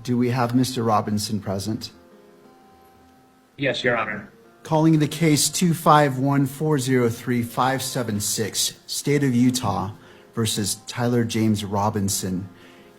Do we have Mr. Robinson present? Yes, Your Honor. Calling the case 251403576, State of Utah versus Tyler James Robinson.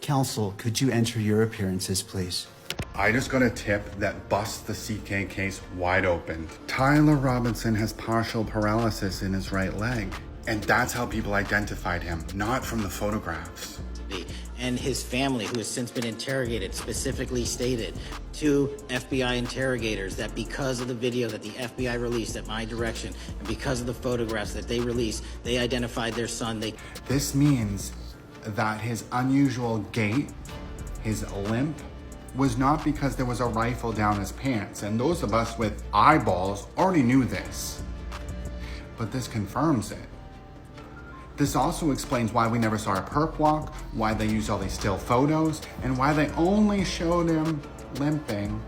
Counsel, could you enter your appearances, please? I just got a tip that busts the CK case wide open. Tyler Robinson has partial paralysis in his right leg. And that's how people identified him, not from the photographs. And his family, who has since been interrogated, specifically stated to FBI interrogators that because of the video that the FBI released at my direction, and because of the photographs that they released, they identified their son. This means that his unusual gait, his limp, was not because there was a rifle down his pants, and those of us with eyeballs already knew this. But this confirms it. This also explains why we never saw a perp walk, why they used all these still photos, and why they only showed him limping.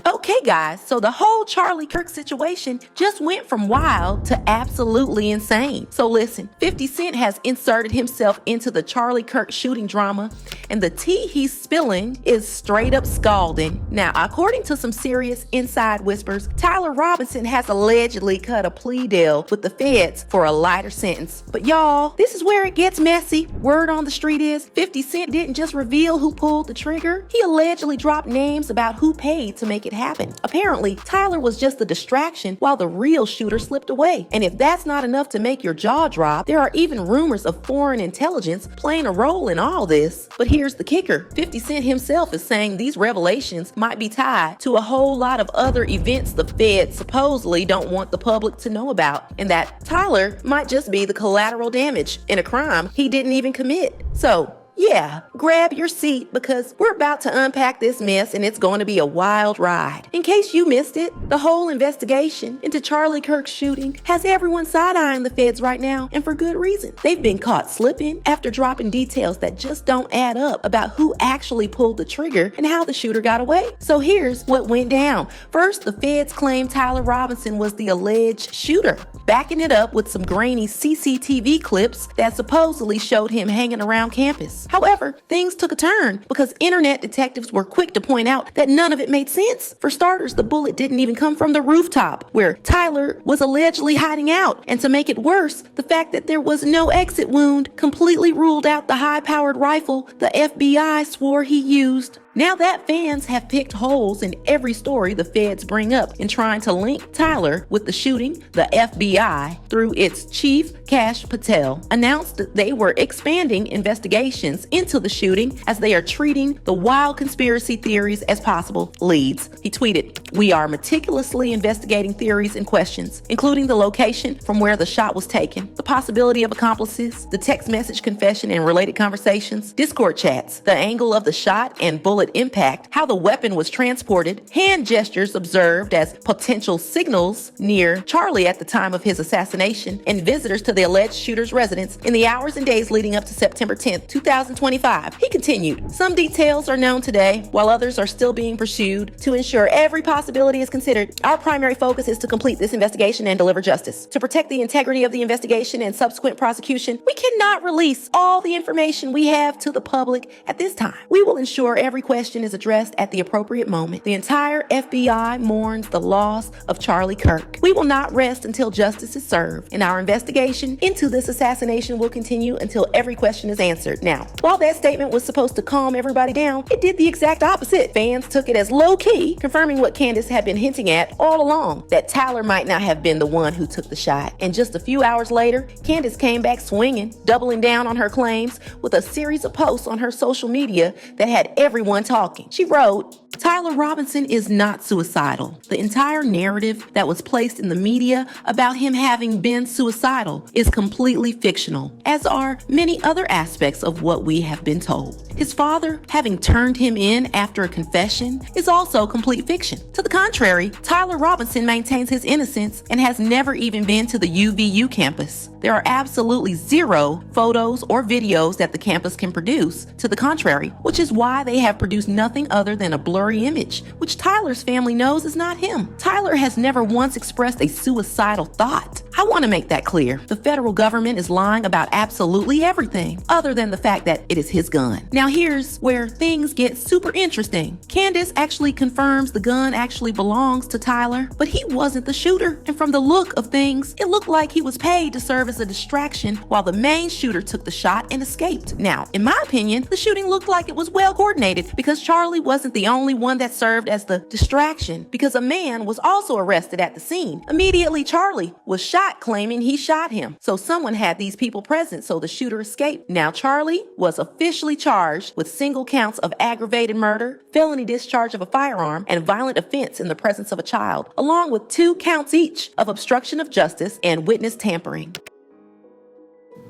Okay, guys, so the whole Charlie Kirk situation just went from wild to absolutely insane. So listen, 50 Cent has inserted himself into the Charlie Kirk shooting drama, and the tea he's spilling is straight up scalding. Now, according to some serious inside whispers, Tyler Robinson has allegedly cut a plea deal with the feds for a lighter sentence. But y'all, this is where it gets messy. Word on the street is 50 Cent didn't just reveal who pulled the trigger, he allegedly dropped names about who paid to make it happen. Apparently, Tyler was just a distraction while the real shooter slipped away. And if that's not enough to make your jaw drop, there are even rumors of foreign intelligence playing a role in all this. But here's the kicker. 50 Cent himself is saying these revelations might be tied to a whole lot of other events the feds supposedly don't want the public to know about, and that Tyler might just be the collateral damage in a crime he didn't even commit. So, yeah, grab your seat because we're about to unpack this mess and it's going to be a wild ride. In case you missed it, the whole investigation into Charlie Kirk's shooting has everyone side-eyeing the feds right now, and for good reason. They've been caught slipping after dropping details that just don't add up about who actually pulled the trigger and how the shooter got away. So here's what went down. First, the feds claimed Tyler Robinson was the alleged shooter, backing it up with some grainy CCTV clips that supposedly showed him hanging around campus. However, things took a turn because internet detectives were quick to point out that none of it made sense. For starters, the bullet didn't even come from the rooftop where Tyler was allegedly hiding out. And to make it worse, the fact that there was no exit wound completely ruled out the high-powered rifle the FBI swore he used. Now that fans have picked holes in every story the feds bring up in trying to link Tyler with the shooting, the FBI, through its chief, Kash Patel, announced that they were expanding investigations into the shooting as they are treating the wild conspiracy theories as possible leads. He tweeted, "We are meticulously investigating theories and questions, including the location from where the shot was taken, the possibility of accomplices, the text message confession and related conversations, Discord chats, the angle of the shot and bullet impact, how the weapon was transported, hand gestures observed as potential signals near Charlie at the time of his assassination, and visitors to the alleged shooter's residence in the hours and days leading up to September 10th, 2025. He continued, "Some details are known today, while others are still being pursued. To ensure every possibility is considered, our primary focus is to complete this investigation and deliver justice. To protect the integrity of the investigation and subsequent prosecution, we cannot release all the information we have to the public at this time. We will ensure every question is addressed at the appropriate moment. The entire FBI mourns the loss of Charlie Kirk. We will not rest until justice is served, and our investigation into this assassination will continue until every question is answered." Now, while that statement was supposed to calm everybody down, it did the exact opposite. Fans took it as low-key, confirming what Candace had been hinting at all along, that Tyler might not have been the one who took the shot. And just a few hours later, Candace came back swinging, doubling down on her claims with a series of posts on her social media that had everyone talking. She wrote, "Tyler Robinson is not suicidal. The entire narrative that was placed in the media about him having been suicidal is completely fictional, as are many other aspects of what we have been told. His father having turned him in after a confession is also complete fiction. To the contrary, Tyler Robinson maintains his innocence and has never even been to the UVU campus. There are absolutely zero photos or videos that the campus can produce to the contrary, which is why they have produced nothing other than a blurry image, which Tyler's family knows is not him. Tyler has never once expressed a suicidal thought. I want to make that clear. The federal government is lying about absolutely everything, other than the fact that it is his gun. Now here's where things get super interesting. Candace actually confirms the gun actually belongs to Tyler, but he wasn't the shooter. And from the look of things, it looked like he was paid to serve as a distraction while the main shooter took the shot and escaped. Now, in my opinion, the shooting looked like it was well coordinated because Charlie wasn't the only one that served as the distraction, because a man was also arrested at the scene. Immediately, Charlie was shot, claiming he shot him. So someone had these people present, so the shooter escaped. Now, Charlie was officially charged with single counts of aggravated murder, felony discharge of a firearm, and violent offense in the presence of a child, along with 2 counts each of obstruction of justice and witness tampering.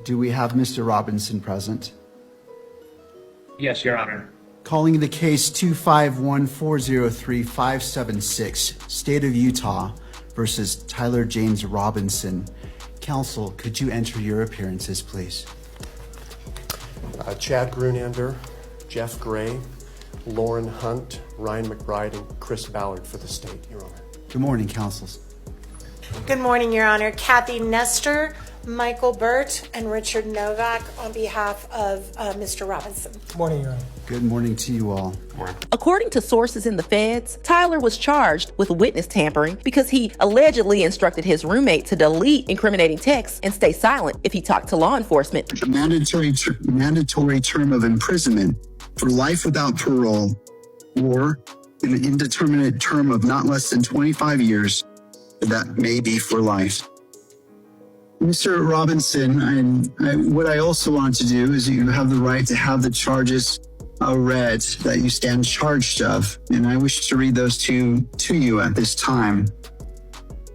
Do we have Mr. Robinson present? Yes, Your Honor. Calling the case 251403576, State of Utah versus Tyler James Robinson. Counsel, could you enter your appearances, please? Chad Grunander, Jeff Gray, Lauren Hunt, Ryan McBride, and Chris Ballard for the state, Your Honor. Good morning, counsels. Good morning, Your Honor. Kathy Nestor, Michael Burt, and Richard Novak on behalf of Mr. Robinson. Good morning, Your Honor. Good morning to you all. According to sources in the feds, Tyler was charged with witness tampering because he allegedly instructed his roommate to delete incriminating texts and stay silent if he talked to law enforcement. A mandatory term of imprisonment for life without parole or an indeterminate term of not less than 25 years that may be for life. Mr. Robinson, what I also want to do is you have the right to have the charges read that you stand charged of, and I wish to read those to you at this time.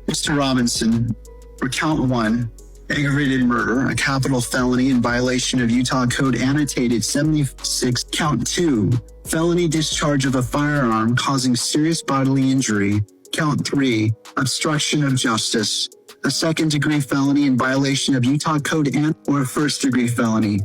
Mr. Robinson, for count 1, aggravated murder, a capital felony in violation of Utah Code Annotated 76. Count 2, felony discharge of a firearm causing serious bodily injury. Count 3, obstruction of justice, a second-degree felony in violation of Utah Code or a first-degree felony.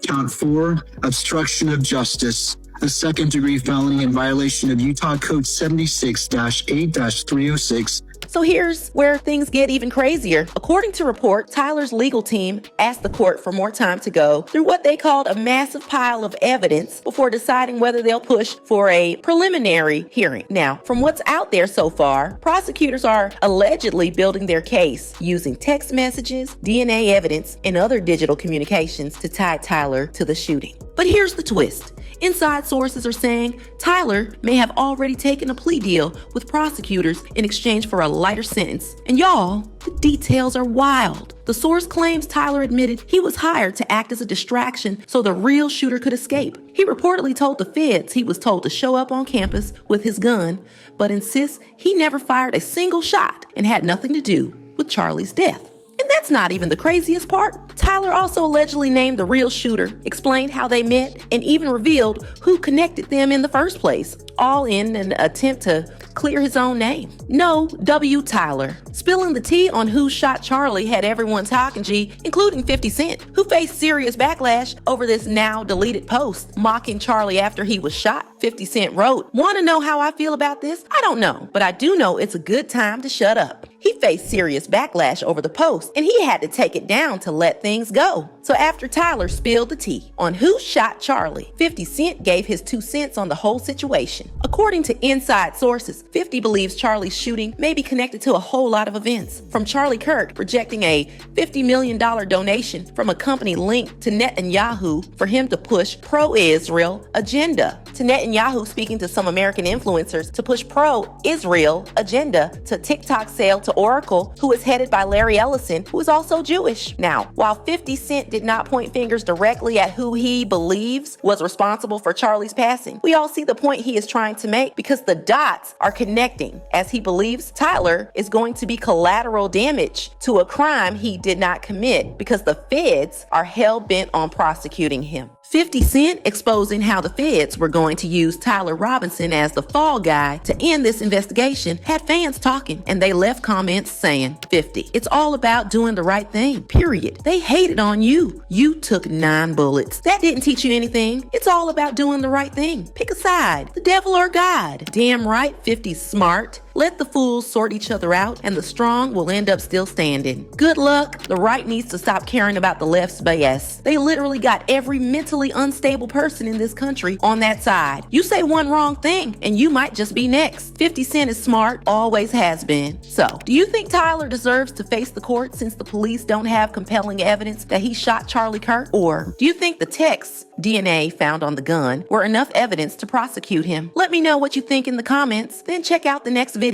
Count 4, obstruction of justice, a second-degree felony in violation of Utah Code 76-8-306. So here's where things get even crazier. According to report, Tyler's legal team asked the court for more time to go through what they called a massive pile of evidence before deciding whether they'll push for a preliminary hearing. Now, from what's out there so far, prosecutors are allegedly building their case using text messages, DNA evidence, and other digital communications to tie Tyler to the shooting. But here's the twist. Inside sources are saying Tyler may have already taken a plea deal with prosecutors in exchange for a lighter sentence. And y'all, the details are wild. The source claims Tyler admitted he was hired to act as a distraction so the real shooter could escape. He reportedly told the feds he was told to show up on campus with his gun, but insists he never fired a single shot and had nothing to do with Charlie's death. And that's not even the craziest part. Tyler also allegedly named the real shooter, explained how they met, and even revealed who connected them in the first place, all in an attempt to clear his own name. No W. Tyler. Spilling the tea on who shot Charlie had everyone talking G, including 50 Cent, who faced serious backlash over this now deleted post, mocking Charlie after he was shot. 50 Cent wrote, "Want to know how I feel about this? I don't know, but I do know it's a good time to shut up." He faced serious backlash over the post, and he had to take it down to let things go. So after Tyler spilled the tea on who shot Charlie, 50 Cent gave his 2 cents on the whole situation. According to inside sources, 50 believes Charlie's shooting may be connected to a whole lot of events, from Charlie Kirk rejecting a $50 million donation from a company linked to Netanyahu for him to push pro-Israel agenda, to Netanyahu speaking to some American influencers to push pro-Israel agenda, to TikTok sale to Oracle, who is headed by Larry Ellison, who is also Jewish. Now, while 50 Cent did not point fingers directly at who he believes was responsible for Charlie's passing, we all see the point he is trying to make because the dots are connecting, as he believes Tyler is going to be collateral damage to a crime he did not commit because the feds are hell-bent on prosecuting him. 50 Cent exposing how the feds were going to use Tyler Robinson as the fall guy to end this investigation had fans talking, and they left comments saying, 50, it's all about doing the right thing, period. They hated on you. You took 9 bullets. That didn't teach you anything. It's all about doing the right thing. Pick a side, the devil or God. Damn right, 50's smart. Let the fools sort each other out, and the strong will end up still standing. Good luck. The right needs to stop caring about the left's BS. They literally got every mentally unstable person in this country on that side. You say one wrong thing, and you might just be next. 50 Cent is smart, always has been. So, do you think Tyler deserves to face the court since the police don't have compelling evidence that he shot Charlie Kirk? Or do you think the texts, DNA found on the gun, were enough evidence to prosecute him? Let me know what you think in the comments, then check out the next video.